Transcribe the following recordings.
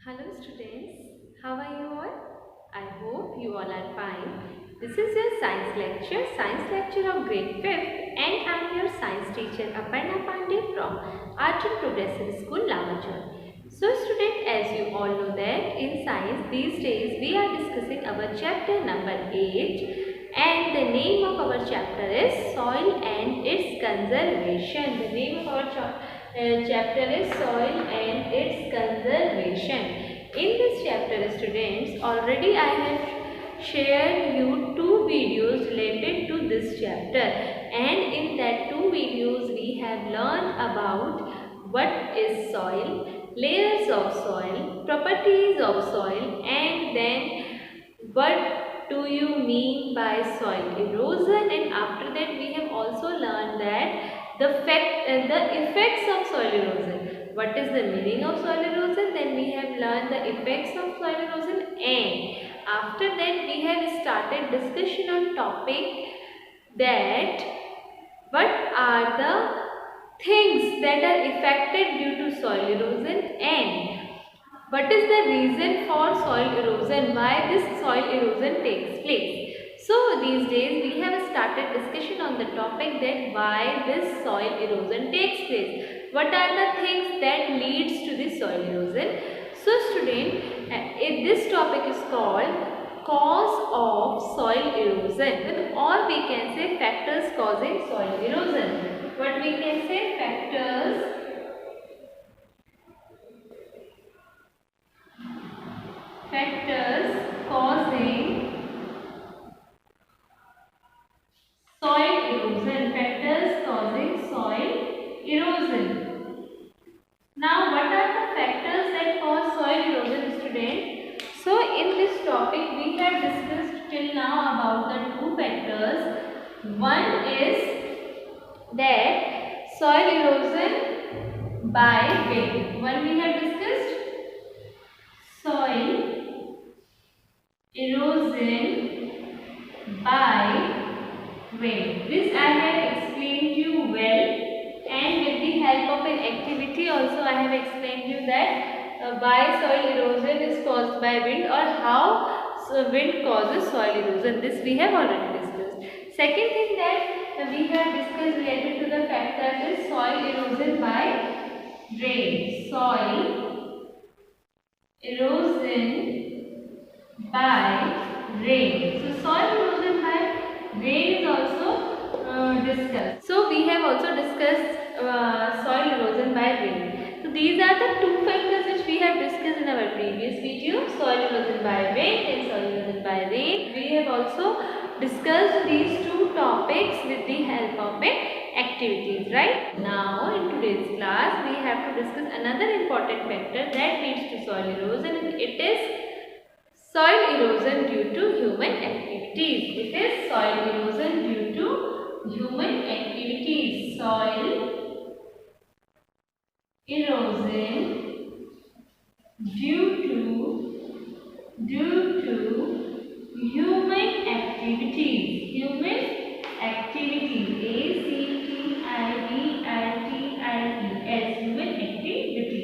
Hello students, how are you all? I hope you all are fine. This is your science lecture of grade 5th, and I am your science teacher Aparna Pandey from Arjun Progressive School, Lavachur. So student, as you all know that in science these days we are discussing our chapter number 8, and the name of our chapter is Soil and its Conservation. The name of our chapter is Soil and its Conservation. In this chapter students, already I have shared you two videos related to this chapter, and in that two videos we have learned about what is soil, layers of soil, properties of soil, and then what do you mean by soil erosion, and after that we have also learned that the effects of soil erosion. What is the meaning of soil erosion? Then we have learned the effects of soil erosion, and after that we have started discussion on topic that what are the things that are affected due to soil erosion, and what is the reason for soil erosion, why this soil erosion takes place. So these days we have started discussion on the topic that why this soil erosion takes place. What are the things that leads to this soil erosion? So student, this topic is called cause of soil erosion, or we can say factors causing soil erosion. What we can say, factors causing soil erosion, factors causing soil erosion. Now what are the factors that cause soil erosion student? So in this topic we have discussed till now about the two factors. One is that soil erosion by wind. One we have discussed soil erosion by wind. This I have explained you well, and with the help of an activity also I have explained you that why soil erosion is caused by wind, or how wind causes soil erosion. This we have already discussed. Second thing that we have discussed related to the factor is soil erosion by rain. Soil erosion by rain. So soil erosion by rain is also discussed. So we have also discussed soil erosion by rain. So these are the two factors which we have discussed in our previous video, soil erosion by wind and soil erosion by rain. We have also discussed these two topics with the help of activities, right? Now in today's class we have to discuss another important factor that leads to soil erosion, and it is soil erosion due to human activities. It is soil erosion due to human activities. Soil erosion due to human activities. Human activities. ACTIVITIES. Human activity.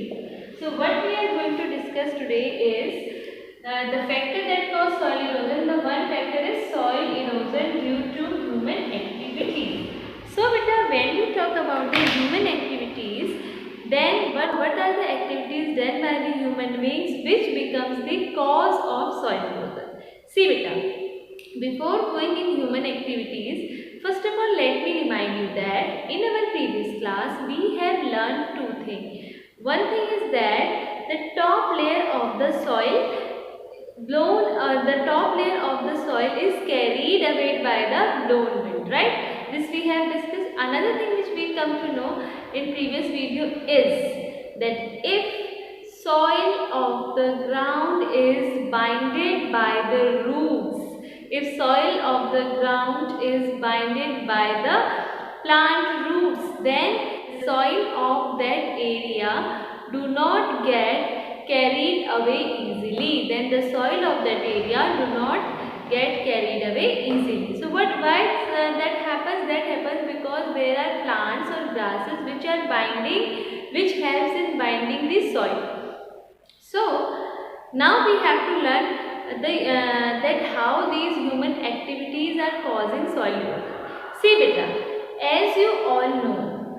So what we are going to discuss today is the factor that cause soil erosion. The one factor is soil erosion due to human activities. So beta, when we talk about the human activities, then what are the activities done by the human beings which becomes the cause of soil erosion? See beta, before going in human activities, first of all let me remind you that in our previous class we have learned two things. One thing is that the top layer of the soil the top layer of the soil is carried away by the blown wind, right? This we have discussed. Another thing which we come to know in previous video is that if soil of the ground is binded by the roots, if soil of the ground is binded by the plant roots, then soil of that area do not get carried away easily. Then the soil of that area do not get carried away easily. So why that happens? That happens because there are plants or grasses which are binding, which helps in binding the soil. So Now we have to learn that how these human activities are causing soil erosion. See beta, as you all know,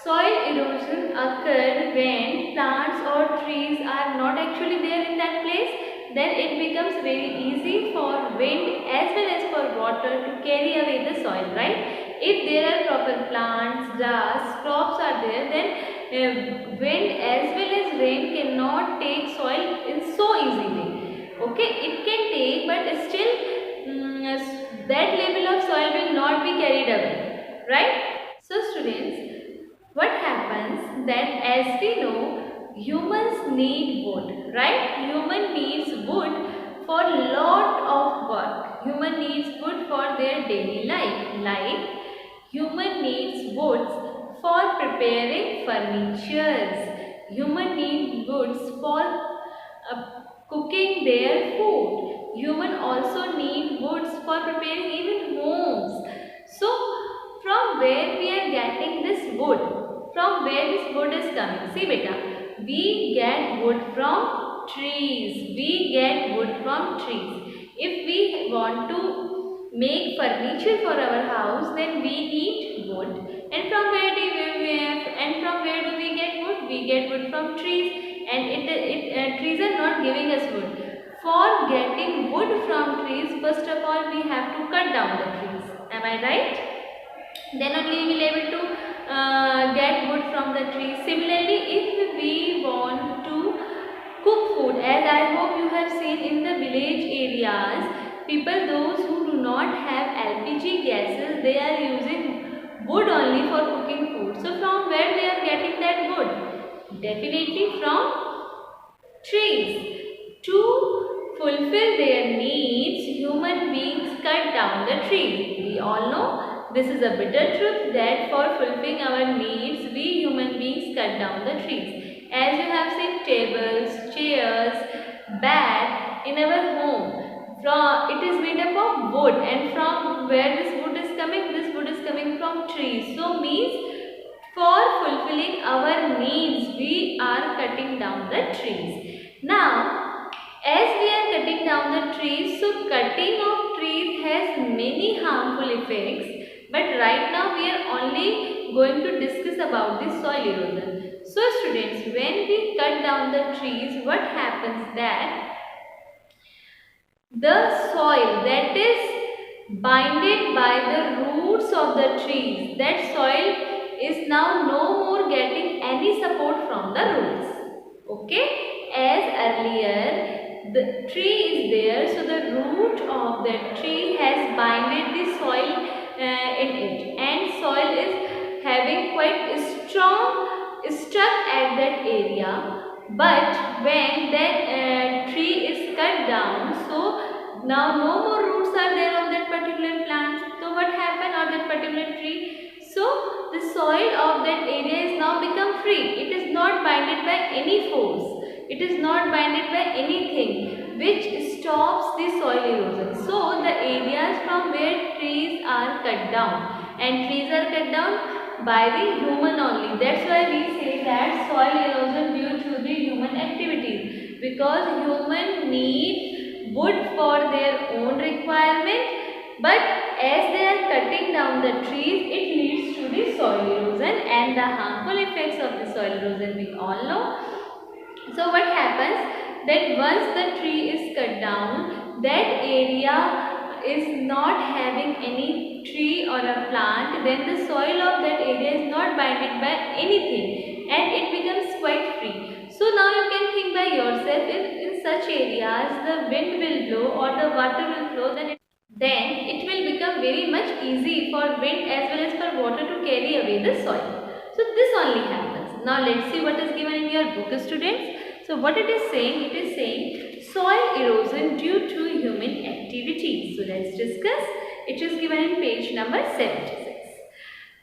soil erosion occurs when plants or trees are not actually there in that place. Then it becomes very easy for wind as well as for water to carry away the soil, right? If there are proper plants, grass, crops are there, then wind as well as rain cannot take soil in so easily. Okay, it can take, but still that level of soil will not be carried away, right? So students, what happens that as we know, humans need wood, right? Human needs wood for lot of work. Human needs wood for their daily life. Like human needs woods for preparing furnitures. Human needs woods for cooking their food. Human also need woods for preparing even homes. So from where we are getting this wood? From where this wood is coming? See beta, we get wood from trees. We get wood from trees. If we want to make furniture for our house, then we need wood. And from where do we get wood? We get wood from trees. And trees are not giving us wood. For getting wood from trees, first of all we have to cut down the trees. Am I right? Then only we will able to get wood from the trees. Similarly, if we want to cook food, as I hope you have seen in the village areas, people those who do not have LPG gases, they are using wood only for cooking food. So from where they are getting that wood? Definitely from trees. To fulfill their needs, human beings cut down the trees. We all know this is a bitter truth that for fulfilling our needs, we human beings cut down the trees. As you have seen tables, chairs, bed in our home, it is made up of wood, and from where this wood is coming? This wood is coming from trees. So means for fulfilling our needs, we are cutting down the trees. Now, as we are cutting down the trees, so cutting of trees has many harmful effects. But right now we are only going to discuss about the soil erosion. So students, when we cut down the trees, what happens that the soil that is binded by the roots of the trees, that soil is now no more getting any support from the roots. Okay, as earlier the tree is there, so the root of that tree has binded the soil in it, and soil is having quite strong stuck at that area. But when that tree is cut down, so now no more roots are there on that particular plant. So what happened on that particular tree? So the soil of that area is now become free. It is not binded by any force. It is not binded by anything which stops the soil erosion. So the areas from where trees are cut down, and trees are cut down by the human only. That's why we say that soil erosion due to the human activities, because human need wood for their own requirement, but as they are cutting down the trees, it leads to the soil erosion, and the harmful effects of the soil erosion we all know. So what happens that once the tree is cut down, that area is not having any tree or a plant, then the soil of that area is not binded by anything, and it becomes quite free. So now you can think by yourself, if in such areas the wind will blow or the water will flow, then it will become very much easy for wind as well as for water to carry away the soil. So this only happens. Now let's see what is given in your book, students. So what it is saying soil erosion due to human activities. So let's discuss. It is given in page number 76.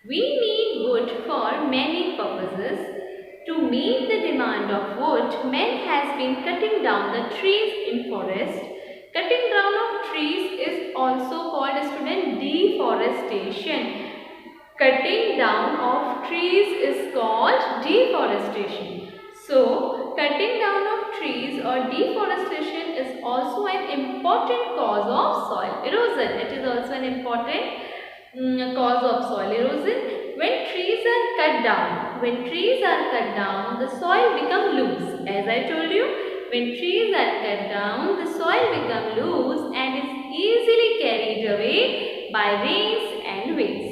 We need wood for many purposes. To meet the demand of wood, man has been cutting down the trees in forest. Cutting down of trees is also called, student, deforestation. Cutting down of trees is called deforestation. So, cutting down of trees trees or deforestation is also an important cause of soil erosion. It is also an important cause of soil erosion. When trees are cut down, the soil become loose. As I told you, when trees are cut down, the soil become loose and is easily carried away by rains and winds.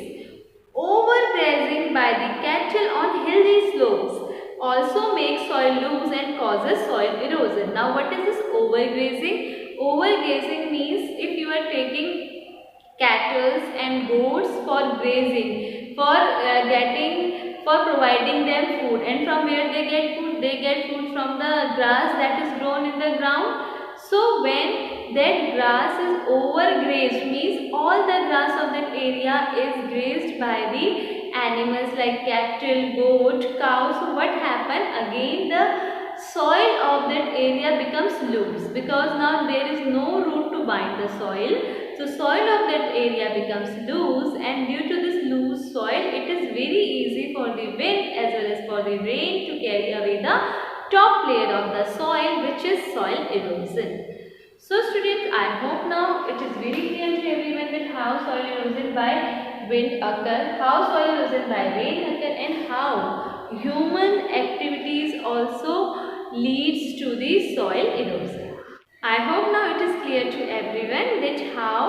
Overgrazing by the cattle on hilly slopes also makes soil loose and causes soil erosion. Now, what is this overgrazing? Overgrazing means if you are taking cattle and goats for grazing, for providing them food, and from where they get food? They get food from the grass that is grown in the ground. So when that grass is overgrazed, means all the grass of that area is grazed by the animals like cattle, goat, cow. So what happen? Again the soil of that area becomes loose because now there is no root to bind the soil. So soil of that area becomes loose, and due to this loose soil, it is very easy for the wind as well as for the rain to carry away the top layer of the soil, which is soil erosion. So students, I hope now it is very clear to everyone that how soil erosion by wind occur, how soil erosion by rain occur, and how human activities also leads to the soil erosion. I hope now it is clear to everyone that how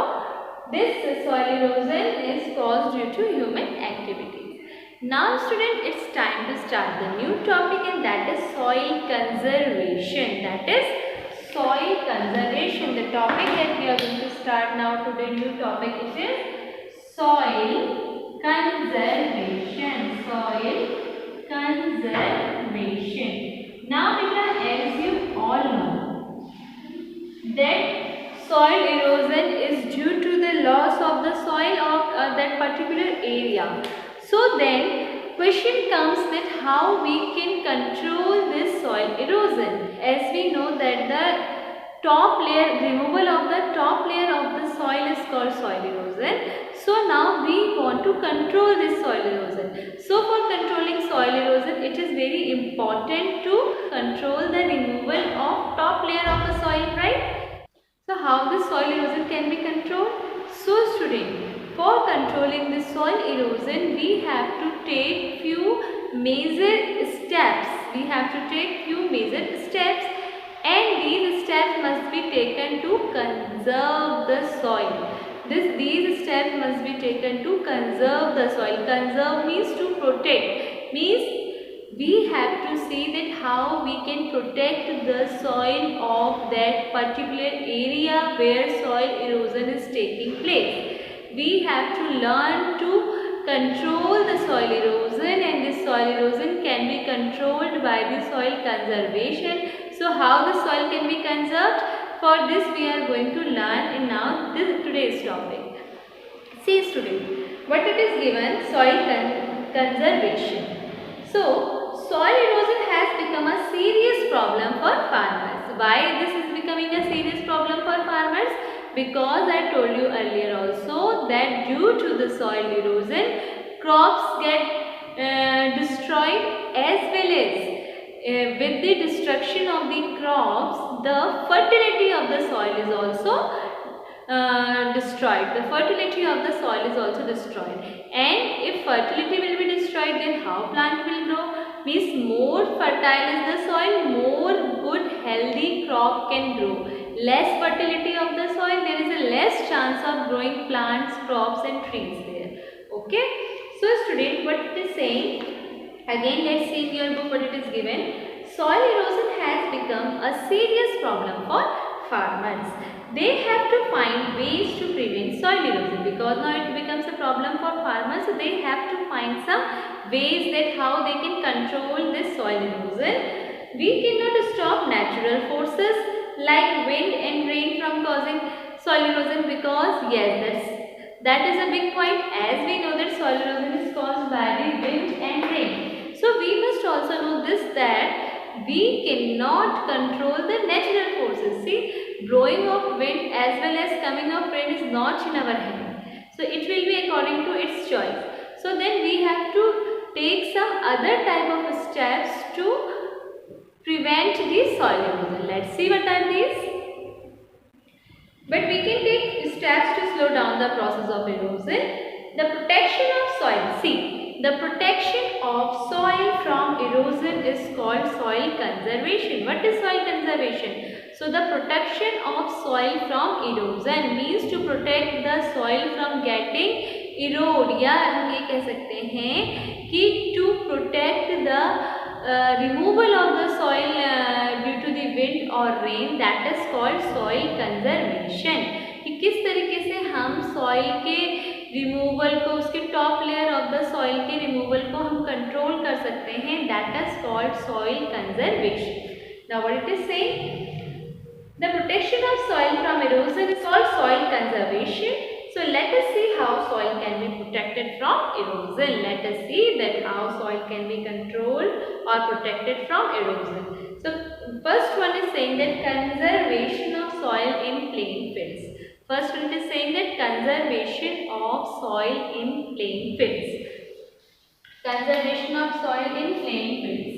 this soil erosion is caused due to human activities. Now student, it's time to start the new topic, and that is soil conservation. The topic that we are going to start now today, new topic, it is soil conservation. Now beta, as you all know that soil erosion is due to the loss of the soil of that particular area. So then question comes that how we can control this soil erosion. As we know that the removal of the top layer of the soil is called soil erosion. So now we want to control this soil erosion. So for controlling soil erosion, it is very important to control the removal of top layer of the soil, right? So how this soil erosion can be controlled? So student, for controlling this soil erosion, we have to take few major steps. And these steps must be taken to conserve the soil. These steps must be taken to conserve the soil. Conserve means to protect. Means we have to see that how we can protect the soil of that particular area where soil erosion is taking place. We have to learn to control the soil erosion, and this soil erosion can be controlled by the soil conservation. So how the soil can be conserved? For this we are going to learn in now today's topic. See student, what it is given, soil conservation. So soil erosion has become a serious problem for farmers. Why this is becoming a serious problem for farmers? Because I told you earlier also that due to the soil erosion, crops get destroyed, as well as with the destruction of the crops, the fertility of the soil is also destroyed. And if fertility will be destroyed, then how plant will grow? Means more fertile is the soil, more good healthy crop can grow. Less fertility of the soil, there is a less chance of growing plants, crops and trees there. Okay. So student, what it is saying, again let's see in your book what it is given. Soil erosion has become a serious problem for farmers. They have to find ways to prevent soil erosion, because now it becomes a problem for farmers. So they have to find some ways that how they can control this soil erosion. We cannot stop natural forces like wind and rain from causing soil erosion, because yes, that is a big point, as we know that soil erosion is caused by the wind and rain. So we must also know this, that we cannot control the natural forces. See, blowing of wind as well as coming of rain is not in our hand. So it will be according to its choice. So then we have to take some other type of steps to prevent the soil erosion. Let's see what are these. But we can take steps to slow down the process of erosion. The protection of soil. See, the protection of soil from erosion is called soil conservation. What is soil conservation? So the protection of soil from erosion means to protect the soil from getting erode, या हम ये कह सकते हैं कि to protect the removal of the soil due to the wind or rain, that is called soil conservation. कि किस तरीके से हम soil के रिमूवल को, उसके top layer of the soil के रिमूवल को हम कंट्रोल कर सकते हैं, that is called soil conservation. Now what it is saying, the protection of soil from erosion is called soil conservation. So let us see how soil can be protected from erosion. Let us see that how soil can be controlled or protected from erosion. So first one is saying that conservation of soil in plain fields. First one is saying that conservation of soil in plain fields. Conservation of soil in plain fields.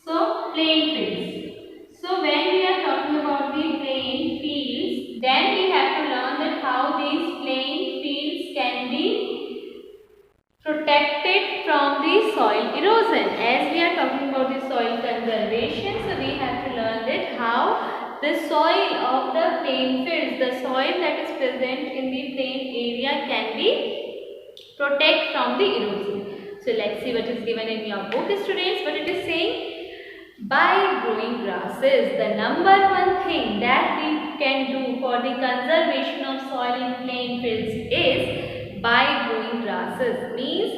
So plain fields. So when we are talking about the plain fields, then we have to learn that how these plain fields can be protected from the soil erosion. As we are talking about the soil conservation, so we have to learn that how the soil of the plain fields, the soil that is present in the plain area, can be protected from the erosion. So let's see what is given in your book, students. What it is saying? By growing grasses, the number one thing that we can do for the conservation of soil in plain fields is by growing grasses. Means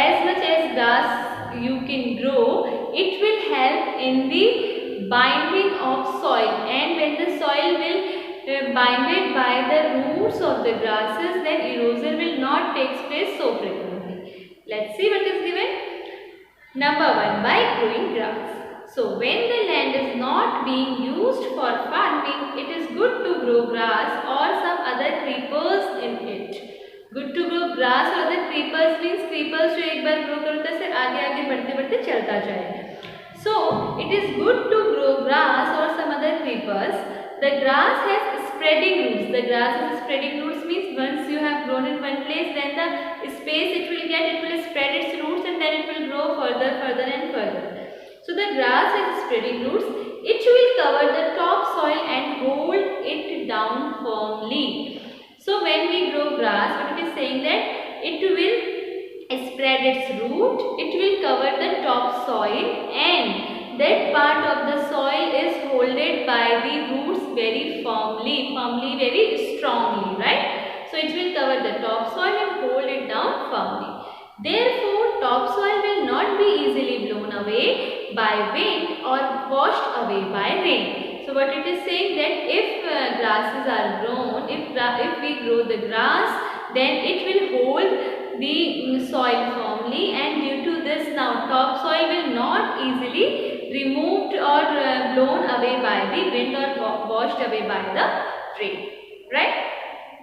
as much as grass you can grow, it will help in the binding of soil, and when the soil will binded by the roots of the grasses, then erosion will not take place so frequently. Let's see what is given. Number one, by growing grass. So when the land is not being used for farming, it is good to grow grass or some other creepers in it. Good to grow grass or other creepers means creepers जो एक बार grow करता है आगे आगे बढ़ते बढ़ते चलता जाए. So it is good to grow grass or some other creepers. The grass has spreading roots. The grass has spreading roots means once you have grown in one place, then the space it will get, it will spread its roots and then it will grow further and further. So the grass has spreading roots. It will cover the top soil and hold it down firmly. So when we grow grass, what it is saying that it will spread its root, it will cover the top soil, and that part of the soil is holded by the roots very firmly, very strongly, right? So it will cover the top soil and hold it down firmly. Therefore, topsoil will not be easily blown away by wind or washed away by rain. So what it is saying that if grasses are grown, if we grow the grass, then it will hold the soil firmly, and due to this now topsoil will not easily removed or blown away by the wind or washed away by the rain, right?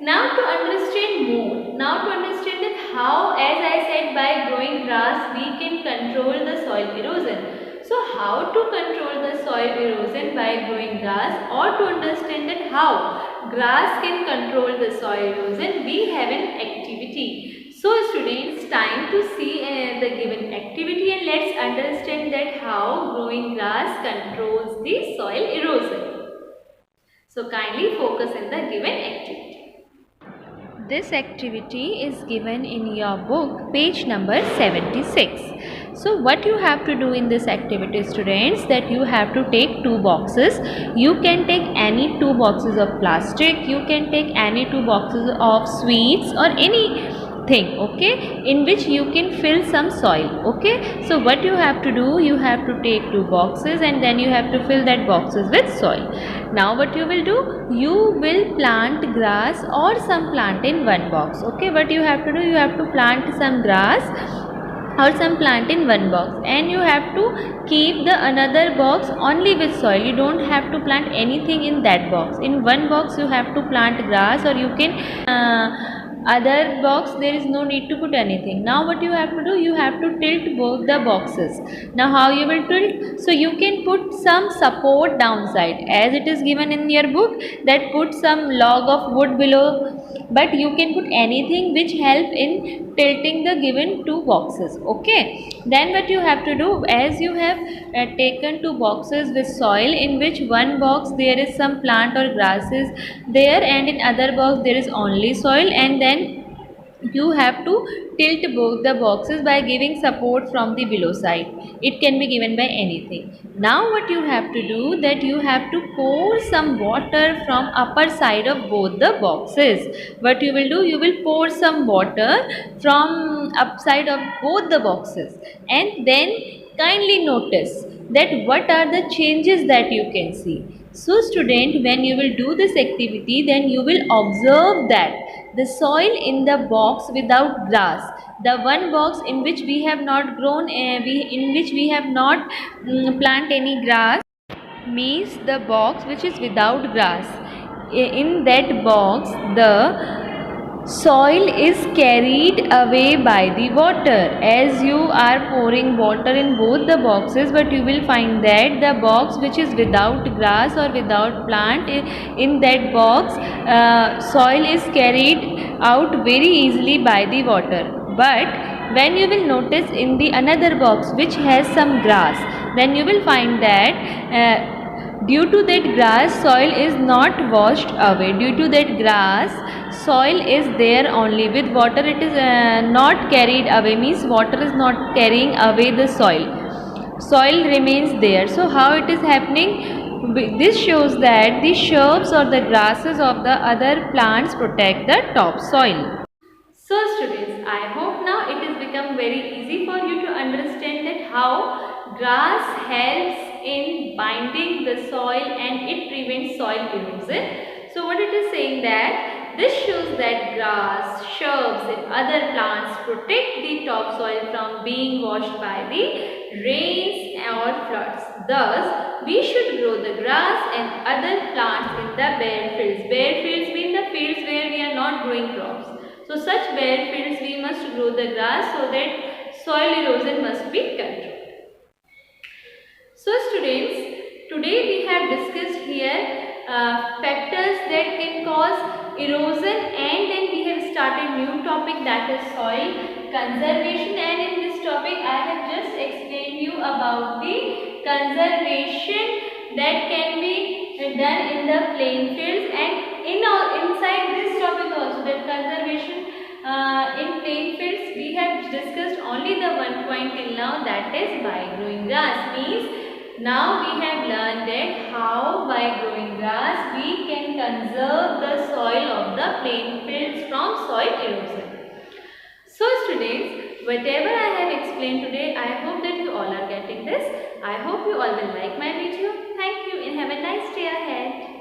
Now to understand more, that how, as I said, by growing grass we can control the soil erosion. So how to control the soil erosion by growing grass, or to understand that how grass can control the soil erosion, we have an activity. So students, time to see the given activity, and let's understand that how growing grass controls the soil erosion. So kindly focus on the given activity. This activity is given in your book, page number 76. So what you have to do in this activity, students, that you have to take two boxes. You can take any two boxes of plastic, you can take any two boxes of sweets or anything, okay, in which you can fill some soil, okay. So what you have to do, you have to take two boxes and then you have to fill that boxes with soil. Now what you will do, you will plant grass or some plant in one box, okay. What you have to do, you have to plant some grass or some plant in one box, and you have to keep the another box only with soil. You don't have to plant anything in that box. In one box you have to plant grass, or you can Other box there is no need to put anything. Now what you have to do, you have to tilt both the boxes. Now how you will tilt? So you can put some support downside, as it is given in your book, that put some log of wood below, but you can put anything which help in tilting the given two boxes. Okay, then what you have to do, as you have taken two boxes with soil, in which one box there is some plant or grasses there, and in other box there is only soil, and then you have to tilt both the boxes by giving support from the below side. It can be given by anything. Now what you have to do, that you have to pour some water from upper side of both the boxes. What you will do, you will pour some water from upside of both the boxes, and then kindly notice that what are the changes that you can see. So student, when you will do this activity, then you will observe that the soil in the box without grass, the one box in which we have not grown, in which we have not plant any grass, means the box which is without grass. In that box, the soil is carried away by the water. As you are pouring water in both the boxes, but you will find that the box which is without grass or without plant, in that box soil is carried out very easily by the water. But when you will notice in the another box which has some grass, then you will find that due to that grass, soil is not washed away. Due to that grass, soil is there only. With water it is not carried away, means water is not carrying away the soil. Soil remains there. So how it is happening? This shows that the shrubs or the grasses of the other plants protect the top soil. So students, I hope now it has become very easy for you to understand that how grass helps in binding the soil and it prevents soil erosion. So what it is saying, that this shows that grass, shrubs and other plants protect the topsoil from being washed by the rains or floods. Thus, we should grow the grass and other plants in the bare fields. Bare fields mean the fields where we are not growing crops. So such bare fields we must grow the grass so that soil erosion must be controlled. So students, today we have discussed here factors that can cause erosion, and then we have started new topic, that is soil conservation, and in this topic I have just explained you about the conservation that can be done in the plain fields, and inside this topic also, that conservation in plain fields, we have discussed only the one point till now, that is by growing grass. Means now we have learned that how by growing grass we can conserve the soil of the plain fields from soil erosion. So students, whatever I have explained today, I hope that you all are getting this. I hope you all will like my video. Thank you and have a nice day ahead.